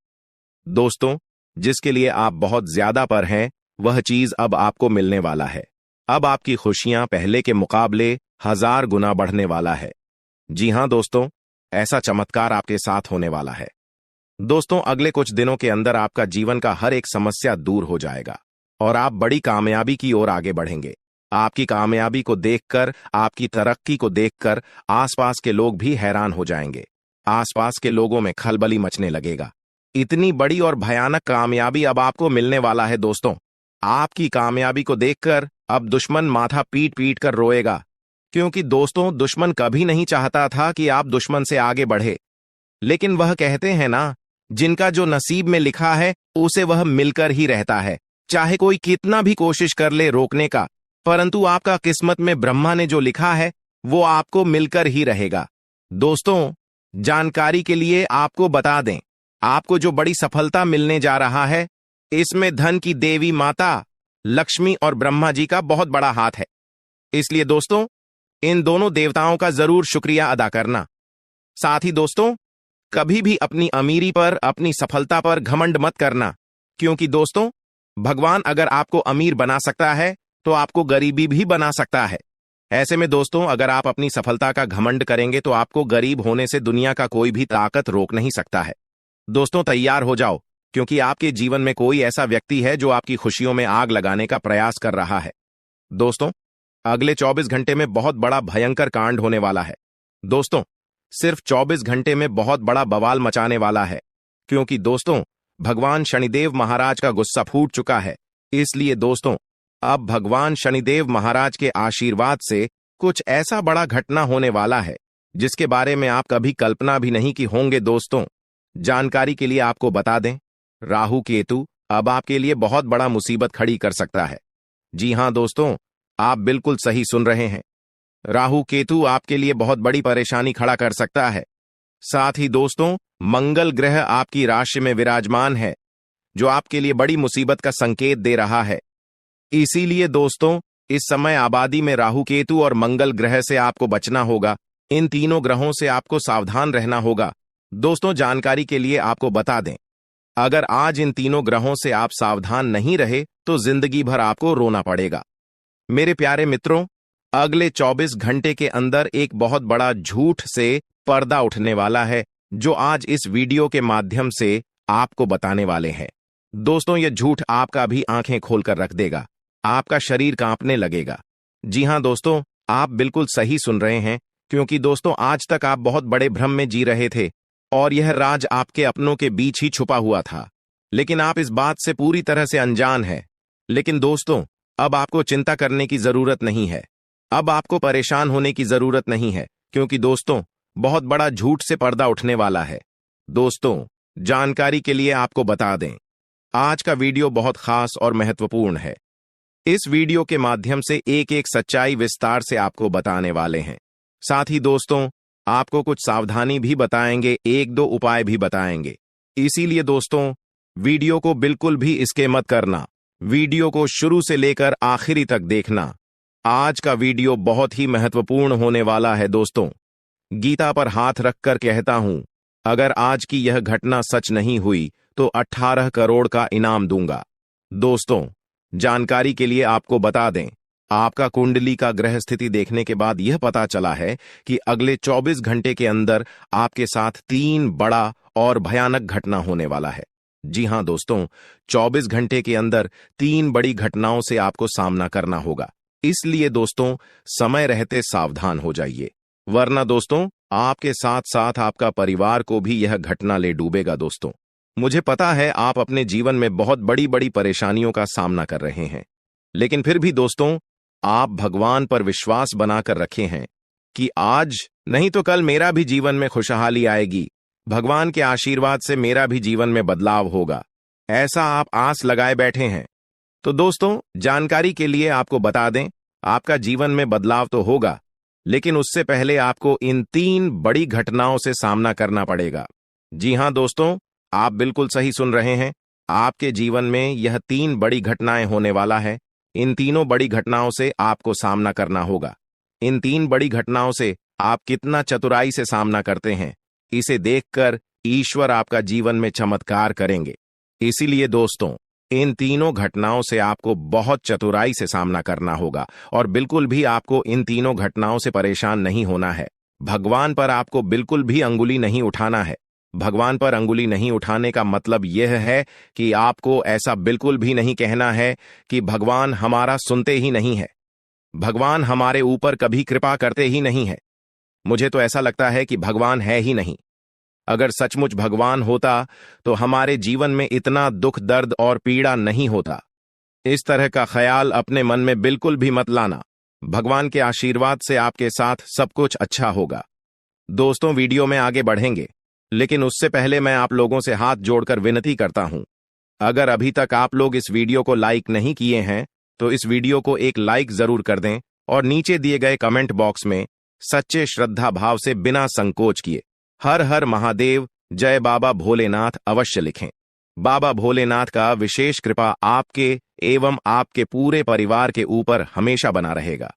दोस्तों, जिसके लिए आप बहुत ज्यादा पर हैं, वह चीज अब आपको मिलने वाला है। अब आपकी खुशियां पहले के मुकाबले 1000 गुना बढ़ने वाला है। जी हां दोस्तों, ऐसा चमत्कार आपके साथ होने वाला है। दोस्तों, अगले कुछ दिनों के अंदर आपका जीवन का हर एक समस्या दूर हो जाएगा और आप बड़ी कामयाबी की ओर आगे बढ़ेंगे। आपकी कामयाबी को देखकर, आपकी तरक्की को देखकर आसपास के लोग भी हैरान हो जाएंगे। आसपास के लोगों में खलबली मचने लगेगा। इतनी बड़ी और भयानक कामयाबी अब आपको मिलने वाला है। दोस्तों, आपकी कामयाबी को देखकर अब दुश्मन माथा पीट पीट कर रोएगा, क्योंकि दोस्तों, दुश्मन कभी नहीं चाहता था कि आप दुश्मन से आगे बढ़े। लेकिन वह कहते हैं ना, जिनका जो नसीब में लिखा है उसे वह मिलकर ही रहता है। चाहे कोई कितना भी कोशिश कर ले रोकने का, परंतु आपका किस्मत में ब्रह्मा ने जो लिखा है वो आपको मिलकर ही रहेगा। दोस्तों, जानकारी के लिए आपको बता दें, आपको जो बड़ी सफलता मिलने जा रहा है, इसमें धन की देवी माता लक्ष्मी और ब्रह्मा जी का बहुत बड़ा हाथ है। इसलिए दोस्तों, इन दोनों देवताओं का जरूर शुक्रिया अदा करना। साथ ही दोस्तों, कभी भी अपनी अमीरी पर, अपनी सफलता पर घमंड मत करना, क्योंकि दोस्तों, भगवान अगर आपको अमीर बना सकता है तो आपको गरीबी भी बना सकता है। ऐसे में दोस्तों, अगर आप अपनी सफलता का घमंड करेंगे तो आपको गरीब होने से दुनिया का कोई भी ताकत रोक नहीं सकता है। दोस्तों, तैयार हो जाओ, क्योंकि आपके जीवन में कोई ऐसा व्यक्ति है जो आपकी खुशियों में आग लगाने का प्रयास कर रहा है। दोस्तों, अगले 24 घंटे में बहुत बड़ा भयंकर कांड होने वाला है। दोस्तों, सिर्फ 24 घंटे में बहुत बड़ा बवाल मचाने वाला है, क्योंकि दोस्तों, भगवान शनिदेव महाराज का गुस्सा फूट चुका है। इसलिए दोस्तों, अब भगवान शनिदेव महाराज के आशीर्वाद से कुछ ऐसा बड़ा घटना होने वाला है जिसके बारे में आप कभी कल्पना भी नहीं की होंगे। दोस्तों, जानकारी के लिए आपको बता दें, राहु केतु अब आपके लिए बहुत बड़ा मुसीबत खड़ी कर सकता है। जी हां दोस्तों, आप बिल्कुल सही सुन रहे हैं। राहु केतु आपके लिए बहुत बड़ी परेशानी खड़ा कर सकता है। साथ ही दोस्तों, मंगल ग्रह आपकी राशि में विराजमान है, जो आपके लिए बड़ी मुसीबत का संकेत दे रहा है। इसीलिए दोस्तों, इस समय आबादी में राहु केतु और मंगल ग्रह से आपको बचना होगा। इन तीनों ग्रहों से आपको सावधान रहना होगा। दोस्तों, जानकारी के लिए आपको बता दें, अगर आज इन तीनों ग्रहों से आप सावधान नहीं रहे तो जिंदगी भर आपको रोना पड़ेगा। मेरे प्यारे मित्रों, अगले 24 घंटे के अंदर एक बहुत बड़ा झूठ से पर्दा उठने वाला है, जो आज इस वीडियो के माध्यम से आपको बताने वाले हैं। दोस्तों, यह झूठ आपका भी आंखें खोलकर रख देगा, आपका शरीर कांपने लगेगा। जी हां दोस्तों, आप बिल्कुल सही सुन रहे हैं, क्योंकि दोस्तों आज तक आप बहुत बड़े भ्रम में जी रहे थे और यह राज आपके अपनों के बीच ही छुपा हुआ था, लेकिन आप इस बात से पूरी तरह से अनजान हैं। लेकिन दोस्तों, अब आपको चिंता करने की जरूरत नहीं है, अब आपको परेशान होने की जरूरत नहीं है, क्योंकि दोस्तों बहुत बड़ा झूठ से पर्दा उठने वाला है। दोस्तों, जानकारी के लिए आपको बता दें, आज का वीडियो बहुत खास और महत्वपूर्ण है। इस वीडियो के माध्यम से एक एक सच्चाई विस्तार से आपको बताने वाले हैं। साथ ही दोस्तों, आपको कुछ सावधानी भी बताएंगे, एक दो उपाय भी बताएंगे। इसीलिए दोस्तों, वीडियो को बिल्कुल भी स्किप मत करना, वीडियो को शुरू से लेकर आखिरी तक देखना। आज का वीडियो बहुत ही महत्वपूर्ण होने वाला है। दोस्तों, गीता पर हाथ रखकर कहता हूं, अगर आज की यह घटना सच नहीं हुई तो 18 करोड़ का इनाम दूंगा। दोस्तों, जानकारी के लिए आपको बता दें, आपका कुंडली का ग्रह स्थिति देखने के बाद यह पता चला है कि अगले 24 घंटे के अंदर आपके साथ 3 बड़ा और भयानक घटना होने वाला है। जी हां दोस्तों, 24 घंटे के अंदर 3 बड़ी घटनाओं से आपको सामना करना होगा। इसलिए दोस्तों, समय रहते सावधान हो जाइए, वरना दोस्तों आपके साथ साथ आपका परिवार को भी यह घटना ले डूबेगा। दोस्तों, मुझे पता है आप अपने जीवन में बहुत बड़ी बड़ी परेशानियों का सामना कर रहे हैं, लेकिन फिर भी दोस्तों आप भगवान पर विश्वास बनाकर रखे हैं कि आज नहीं तो कल मेरा भी जीवन में खुशहाली आएगी, भगवान के आशीर्वाद से मेरा भी जीवन में बदलाव होगा, ऐसा आप आस लगाए बैठे हैं। तो दोस्तों, जानकारी के लिए आपको बता दें, आपका जीवन में बदलाव तो होगा, लेकिन उससे पहले आपको इन 3 बड़ी घटनाओं से सामना करना पड़ेगा। जी हां दोस्तों, आप बिल्कुल सही सुन रहे हैं, आपके जीवन में यह 3 बड़ी घटनाएं होने वाला है। इन तीनों बड़ी घटनाओं से आपको सामना करना होगा। इन 3 बड़ी घटनाओं से आप कितना चतुराई से सामना करते हैं, इसे देखकर ईश्वर आपका जीवन में चमत्कार करेंगे। इसीलिए दोस्तों, इन तीनों घटनाओं से आपको बहुत चतुराई से सामना करना होगा और बिल्कुल भी आपको इन तीनों घटनाओं से परेशान नहीं होना है। भगवान पर आपको बिल्कुल भी अंगुली नहीं उठाना है। भगवान पर अंगुली नहीं उठाने का मतलब यह है कि आपको ऐसा बिल्कुल भी नहीं कहना है कि भगवान हमारा सुनते ही नहीं है, भगवान हमारे ऊपर कभी कृपा करते ही नहीं है, मुझे तो ऐसा लगता है कि भगवान है ही नहीं। अगर सचमुच भगवान होता तो हमारे जीवन में इतना दुख, दर्द और पीड़ा नहीं होता। इस तरह का ख्याल अपने मन में बिल्कुल भी मत लाना। भगवान के आशीर्वाद से आपके साथ सब कुछ अच्छा होगा। दोस्तों, वीडियो में आगे बढ़ेंगे, लेकिन उससे पहले मैं आप लोगों से हाथ जोड़कर विनती करता हूं, अगर अभी तक आप लोग इस वीडियो को लाइक नहीं किए हैं तो इस वीडियो को एक लाइक जरूर कर दें और नीचे दिए गए कमेंट बॉक्स में सच्चे श्रद्धा भाव से बिना संकोच किए हर हर महादेव, जय बाबा भोलेनाथ अवश्य लिखें। बाबा भोलेनाथ का विशेष कृपा आपके एवं आपके पूरे परिवार के ऊपर हमेशा बना रहेगा।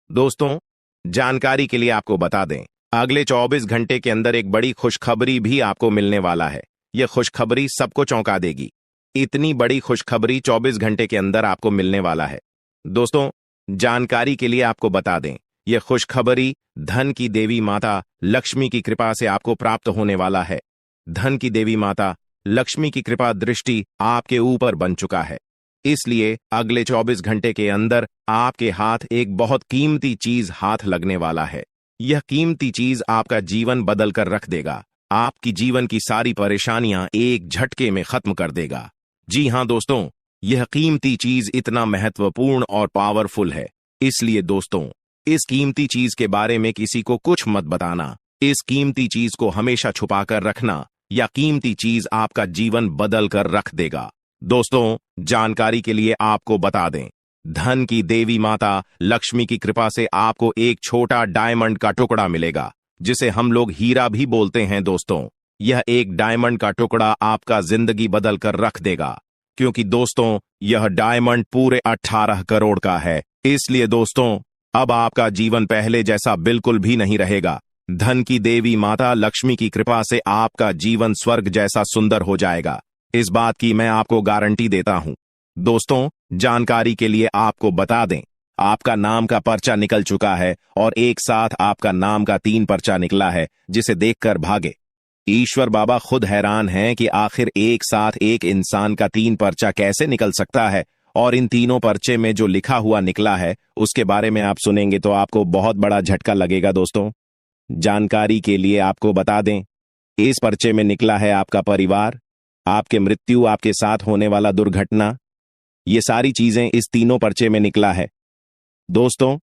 दोस्तों, जानकारी के लिए आपको बता दें, अगले 24 घंटे के अंदर एक बड़ी खुशखबरी भी आपको मिलने वाला है। यह खुशखबरी सबको चौंका देगी। इतनी बड़ी खुशखबरी 24 घंटे के अंदर आपको मिलने वाला है। दोस्तों, जानकारी के लिए आपको बता दें, यह खुशखबरी धन की देवी माता लक्ष्मी की कृपा से आपको प्राप्त होने वाला है। धन की देवी माता लक्ष्मी की कृपा दृष्टि आपके ऊपर बन चुका है। इसलिए अगले 24 घंटे के अंदर आपके हाथ एक बहुत कीमती चीज हाथ लगने वाला है। यह कीमती चीज आपका जीवन बदल कर रख देगा, आपकी जीवन की सारी परेशानियां एक झटके में खत्म कर देगा। जी हां दोस्तों, यह कीमती चीज इतना महत्वपूर्ण और पावरफुल है, इसलिए दोस्तों इस कीमती चीज के बारे में किसी को कुछ मत बताना। इस कीमती चीज को हमेशा छुपा कर रखना, या कीमती चीज आपका जीवन बदल कर रख देगा। दोस्तों, जानकारी के लिए आपको बता दें, धन की देवी माता लक्ष्मी की कृपा से आपको एक छोटा डायमंड का टुकड़ा मिलेगा, जिसे हम लोग हीरा भी बोलते हैं। दोस्तों, यह एक डायमंड का टुकड़ा आपका जिंदगी बदल कर रख देगा, क्योंकि दोस्तों यह डायमंड पूरे 18 करोड़ का है। इसलिए दोस्तों अब आपका जीवन पहले जैसा बिल्कुल भी नहीं रहेगा। धन की देवी माता लक्ष्मी की कृपा से आपका जीवन स्वर्ग जैसा सुंदर हो जाएगा। इस बात की मैं आपको गारंटी देता हूं। दोस्तों, जानकारी के लिए आपको बता दें, आपका नाम का पर्चा निकल चुका है और एक साथ आपका नाम का 3 पर्चा निकला है, जिसे देखकर भागे। ईश्वर बाबा खुद हैरान हैं कि आखिर एक साथ एक इंसान का 3 पर्चा कैसे निकल सकता है, और इन तीनों पर्चे में जो लिखा हुआ निकला है उसके बारे में आप सुनेंगे तो आपको बहुत बड़ा झटका लगेगा। दोस्तों, जानकारी के लिए आपको बता दें, इस पर्चे में निकला है आपका परिवार, आपके मृत्यु, आपके साथ होने वाला दुर्घटना, ये सारी चीजें इस तीनों पर्चे में निकला है। दोस्तों,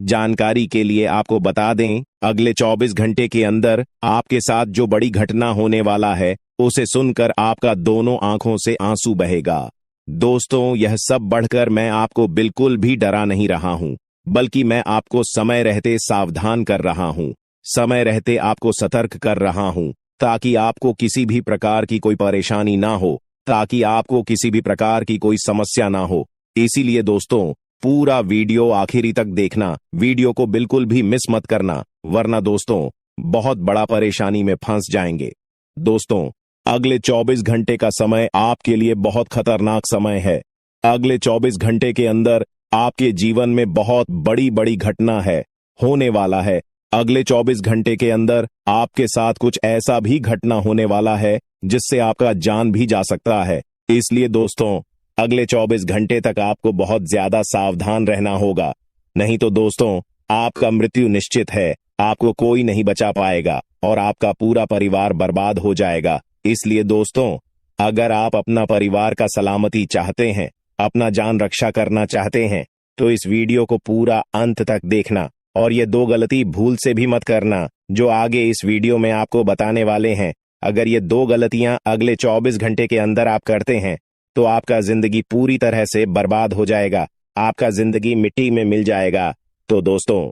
जानकारी के लिए आपको बता दें, अगले 24 घंटे के अंदर आपके साथ जो बड़ी घटना होने वाला है उसे सुनकर आपका दोनों आंखों से आंसू बहेगा। दोस्तों, यह सब बढ़कर मैं आपको बिल्कुल भी डरा नहीं रहा हूं, बल्कि मैं आपको समय रहते सावधान कर रहा हूं, समय रहते आपको सतर्क कर रहा हूं, ताकि आपको किसी भी प्रकार की कोई परेशानी ना हो, ताकि आपको किसी भी प्रकार की कोई समस्या ना हो। इसीलिए दोस्तों, पूरा वीडियो आखिरी तक देखना, वीडियो को बिल्कुल भी मिस मत करना, वरना दोस्तों बहुत बड़ा परेशानी में फंस जाएंगे। दोस्तों, अगले 24 घंटे का समय आपके लिए बहुत खतरनाक समय है। अगले 24 घंटे के अंदर आपके जीवन में बहुत बड़ी बड़ी घटना है, होने वाला है। अगले 24 घंटे के अंदर आपके साथ कुछ ऐसा भी घटना होने वाला है जिससे आपका जान भी जा सकता है। इसलिए दोस्तों, अगले 24 घंटे तक आपको बहुत ज्यादा सावधान रहना होगा, नहीं तो दोस्तों आपका मृत्यु निश्चित है, आपको कोई नहीं बचा पाएगा और आपका पूरा परिवार बर्बाद हो जाएगा। इसलिए दोस्तों, अगर आप अपना परिवार का सलामती चाहते हैं, अपना जान रक्षा करना चाहते हैं, तो इस वीडियो को पूरा अंत तक देखना और ये 2 गलती भूल से भी मत करना जो आगे इस वीडियो में आपको बताने वाले हैं। अगर ये 2 गलतियां अगले 24 घंटे के अंदर आप करते हैं तो आपका जिंदगी पूरी तरह से बर्बाद हो जाएगा, आपका जिंदगी मिट्टी में मिल जाएगा। तो दोस्तों,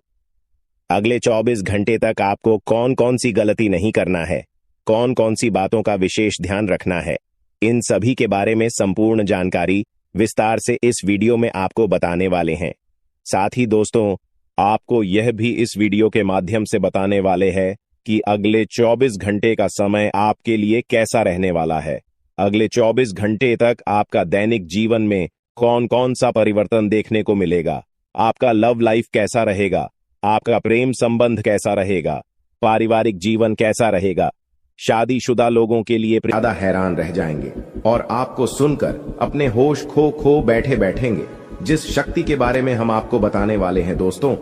अगले 24 घंटे तक आपको कौन कौन सी गलती नहीं करना है, कौन कौन सी बातों का विशेष ध्यान रखना है, इन सभी के बारे में संपूर्ण जानकारी विस्तार से इस वीडियो में आपको बताने वाले हैं। साथ ही दोस्तों, आपको यह भी इस वीडियो के माध्यम से बताने वाले हैं कि अगले 24 घंटे का समय आपके लिए कैसा रहने वाला है। अगले 24 घंटे तक आपका दैनिक जीवन में कौन कौन सा परिवर्तन देखने को मिलेगा, आपका लव लाइफ कैसा रहेगा, आपका प्रेम संबंध कैसा रहेगा, पारिवारिक जीवन कैसा रहेगा। शादीशुदा लोगों के लिए ज्यादा हैरान रह जाएंगे और आपको सुनकर अपने होश खो बैठे बैठेंगे। जिस शक्ति के बारे में हम आपको बताने वाले हैं दोस्तों,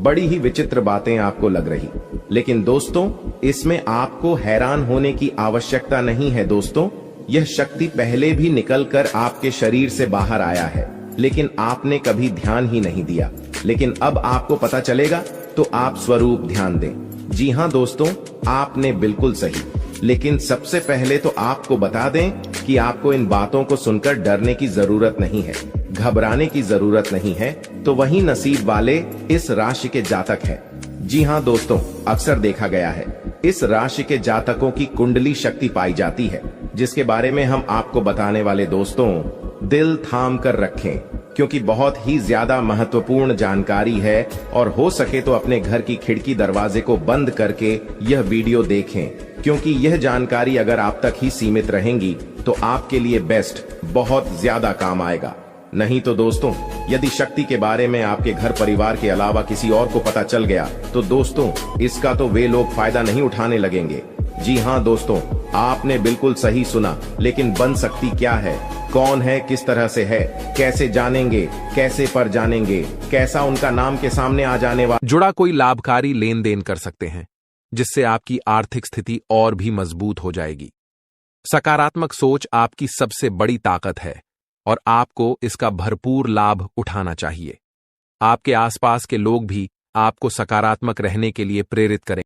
बड़ी ही विचित्र बातें आपको लग रही, लेकिन दोस्तों इसमें आपको हैरान होने की आवश्यकता नहीं है। दोस्तों, यह शक्ति पहले भी निकलकर आपके शरीर से बाहर आया है, लेकिन आपने कभी ध्यान ही नहीं दिया। लेकिन अब आपको पता चलेगा तो आप स्वरूप ध्यान दें। जी हाँ दोस्तों, आपने बिल्कुल सही। लेकिन सबसे पहले तो आपको बता दें कि आपको इन बातों को सुनकर डरने की जरूरत नहीं है, घबराने की जरूरत नहीं है। तो वही नसीब वाले इस राशि के जातक हैं। जी हाँ दोस्तों, अक्सर देखा गया है इस राशि के जातकों की कुंडली शक्ति पाई जाती है, जिसके बारे में हम आपको बताने वाले दोस्तों दिल थाम कर रखें, क्योंकि बहुत ही ज्यादा महत्वपूर्ण जानकारी है। और हो सके तो अपने घर की खिड़की दरवाजे को बंद करके यह वीडियो देखें, क्योंकि यह जानकारी अगर आप तक ही सीमित रहेंगी तो आपके लिए बेस्ट बहुत ज्यादा काम आएगा। नहीं तो दोस्तों, यदि शक्ति के बारे में आपके घर परिवार के अलावा किसी और को पता चल गया तो दोस्तों इसका तो वे लोग फायदा नहीं उठाने लगेंगे। जी हाँ दोस्तों, आपने बिल्कुल सही सुना। लेकिन बन सकती क्या है, कौन है, किस तरह से है, कैसे जानेंगे, कैसे पर जानेंगे, कैसा उनका नाम के सामने आ जाने वाला जुड़ा कोई लाभकारी लेन देन कर सकते हैं, जिससे आपकी आर्थिक स्थिति और भी मजबूत हो जाएगी। सकारात्मक सोच आपकी सबसे बड़ी ताकत है और आपको इसका भरपूर लाभ उठाना चाहिए। आपके आसपास के लोग भी आपको सकारात्मक रहने के लिए प्रेरित करें।